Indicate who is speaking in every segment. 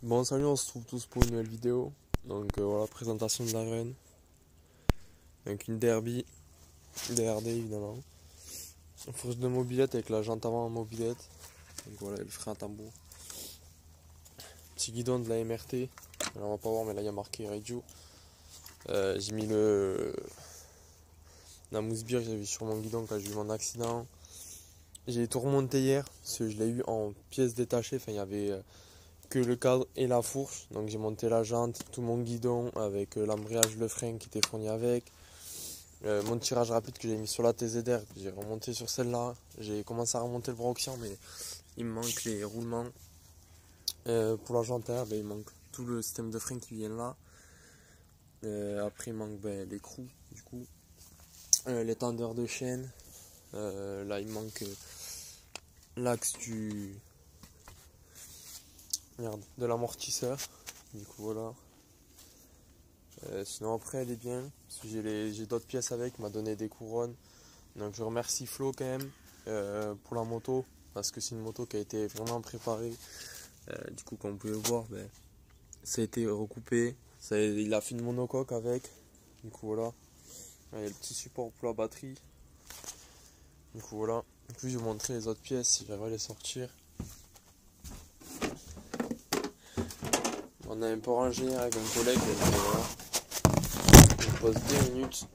Speaker 1: Bon salut, on se retrouve tous pour une nouvelle vidéo. Donc voilà, présentation de la Reine. Donc une Derby, DRD évidemment. Une fourche de mobilette avec la jante avant en mobilette. Donc voilà, le frein à tambour. Petit guidon de la MRT. Alors, on va pas voir, mais là il y a marqué Radio. J'ai mis la mousse bière que j'avais sur mon guidon quand j'ai eu mon accident. J'ai tout remonté hier, parce que je l'ai eu en pièces détachées. Enfin, il y avait que le cadre et la fourche. Donc j'ai monté la jante, tout mon guidon avec l'embrayage, le frein qui était fourni avec. Mon tirage rapide que j'ai mis sur la TZR, j'ai remonté sur celle-là. J'ai commencé à remonter le bras axial, mais il me manque les roulements. Pour la jante arrière, il manque tout le système de frein qui vient là. Après il manque l'écrou du coup. Les tendeurs de chaîne. Là il manque l'axe de l'amortisseur. Du coup voilà. Sinon après elle est bien, parce que j'ai d'autres pièces avec, il m'a donné des couronnes. Donc je remercie Flo quand même pour la moto, parce que c'est une moto qui a été vraiment préparée. Du coup comme vous pouvez le voir, ça a été recoupé. Il a fait une monocoque avec. Du coup voilà. Il y a le petit support pour la batterie. Du coup voilà. En plus je vais vous montrer les autres pièces si j'arrive à les sortir. On a un peu rangé avec un collègue, donc voilà. On pose 2 minutes.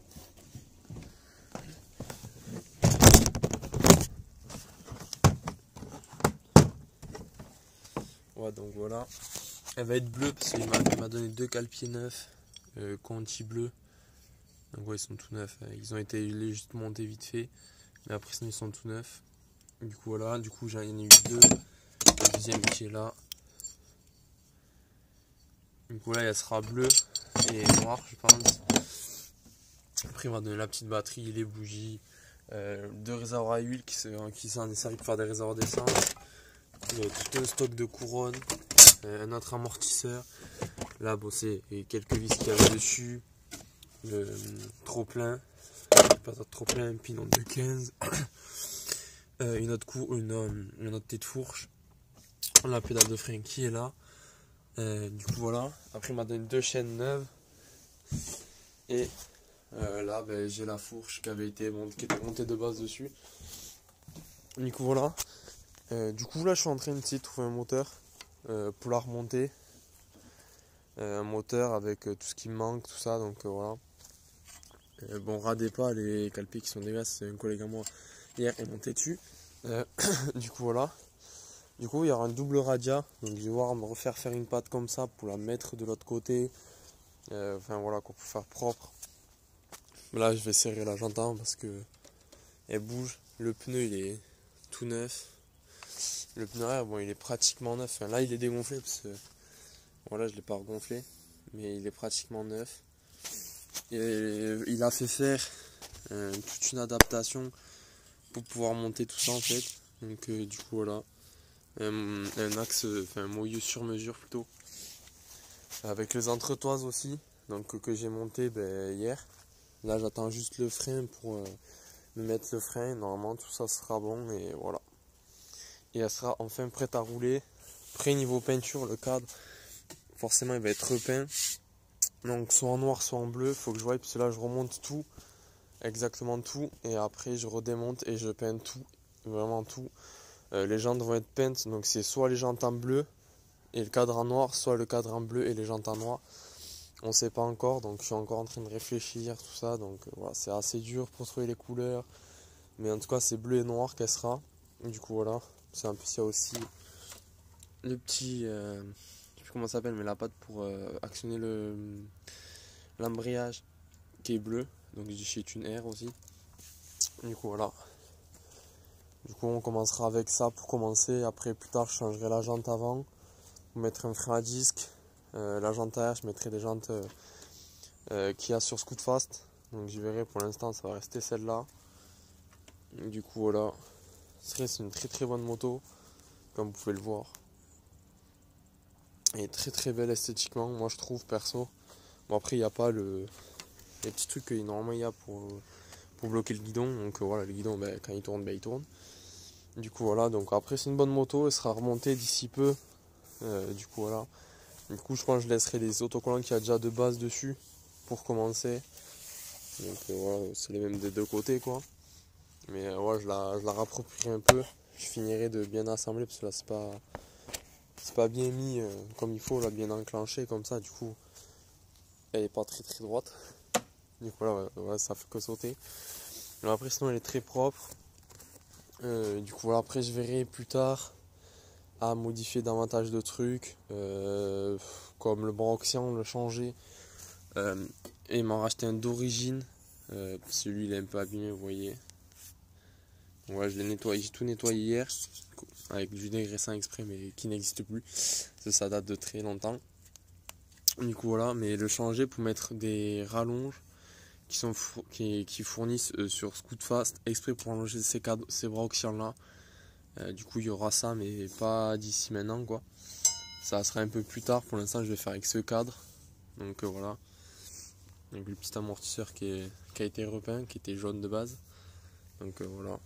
Speaker 1: Ouais, donc voilà. Elle va être bleue parce qu'il m'a donné 2 cale-pieds neufs Conti bleu. Donc ouais, ils sont tout neufs. Ils ont été juste montés vite fait. Mais après sinon ils sont tout neufs. Du coup voilà, du coup j'en ai eu 2. Le deuxième qui est là. Du coup là elle sera bleue et noire je pense. Après il va donner la petite batterie, les bougies, 2 réservoirs à huile qui sont desservis pour faire des réservoirs d'essence. Il y a tout un stock de couronnes, un autre amortisseur. Là bon c'est quelques vis qu'il y avait dessus. Le trop-plein, trop-plein, un pinon de 15. Une autre tête fourche. La pédale de frein qui est là. Du coup voilà. Après il m'a donné 2 chaînes neuves. Et là j'ai la fourche qui était montée de base dessus. Du coup voilà. Du coup là je suis en train de trouver un moteur pour la remonter. Un moteur avec tout ce qui me manque, tout ça. Donc voilà. Bon, radez pas les calpés qui sont dégueulasses, c'est un collègue à moi hier est monté dessus. Du coup voilà. Du coup il y aura un double radia, donc je vais voir me refaire faire une patte comme ça pour la mettre de l'autre côté. Enfin voilà quoi, pour faire propre. Là je vais serrer la jante avant parce que elle bouge. Le pneu il est tout neuf. Le pneu arrière bon il est pratiquement neuf. Enfin, là il est dégonflé parce que voilà je l'ai pas regonflé, mais il est pratiquement neuf. Et il a fait faire toute une adaptation pour pouvoir monter tout ça en fait. Donc du coup voilà. Un axe, un moyeu sur mesure plutôt. Avec les entretoises aussi. Donc que j'ai monté hier. Là j'attends juste le frein pour me mettre le frein. Normalement tout ça sera bon et voilà. Et elle sera enfin prête à rouler. Après niveau peinture, le cadre, forcément il va être repeint. Donc soit en noir soit en bleu. Faut que je voie parce que là je remonte tout. Exactement tout. Et après je redémonte et je peins tout. Vraiment tout. Les jantes vont être peintes, donc c'est soit les jantes en bleu et le cadre en noir, soit le cadre en bleu et les jantes en noir. On sait pas encore, donc je suis encore en train de réfléchir, tout ça. Donc voilà, c'est assez dur pour trouver les couleurs. Mais en tout cas, c'est bleu et noir qu'elle sera. Du coup, voilà. C'est un peu, il y a aussi le petit, je sais plus comment ça s'appelle, mais la patte pour actionner l'embrayage qui est bleu. Donc chez Thun Air aussi. Du coup, voilà. Du coup on commencera avec ça pour commencer, après plus tard je changerai la jante avant, pour mettre un frein à disque, la jante arrière je mettrai des jantes qu'il y a sur Scootfast, donc j'y verrai, pour l'instant ça va rester celle-là. Du coup voilà, c'est une très très bonne moto, comme vous pouvez le voir. Elle est très très belle esthétiquement, moi je trouve perso. Bon après il n'y a pas les petits trucs que normalement il y a pour bloquer le guidon, donc voilà le guidon quand il tourne, il tourne. Du coup voilà, donc après c'est une bonne moto, elle sera remontée d'ici peu. Du coup voilà, Du coup, je pense que je laisserai les autocollants qu'il y a déjà de base dessus pour commencer. Donc voilà, c'est les mêmes des deux côtés quoi. Mais ouais, je la rapproprie un peu. Je finirai de bien assembler parce que là c'est pas bien mis comme il faut, là, bien enclenché comme ça. Du coup, elle est pas très très droite. Du coup, là, ouais, ça fait que sauter. Mais après, sinon, elle est très propre. Du coup, voilà, après, je verrai plus tard à modifier davantage de trucs, comme le Broxian, le changer et m'en racheter un d'origine. Celui il est un peu abîmé, vous voyez. Ouais, je l'ai nettoyé, j'ai tout nettoyé hier avec du dégraissant exprès mais qui n'existe plus. Ça date de très longtemps. Du coup voilà, mais le changer pour mettre des rallonges qui fournissent sur Scootfast exprès pour allonger ces Broxian là. Du coup il y aura ça mais pas d'ici maintenant quoi. Ça sera un peu plus tard, pour l'instant je vais faire avec ce cadre. Donc voilà. Donc le petit amortisseur qui a été repeint, qui était jaune de base. Donc voilà.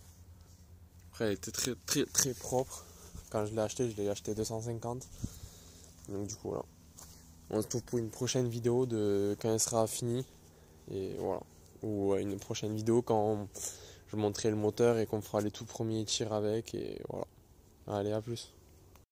Speaker 1: Après elle était très très très propre. Quand je l'ai acheté 250. Donc du coup voilà. On se retrouve pour une prochaine vidéo de quand elle sera finie. Et voilà. Ou une prochaine vidéo quand je montrerai le moteur et qu'on fera les tout premiers tirs avec. Et voilà. Allez, à plus.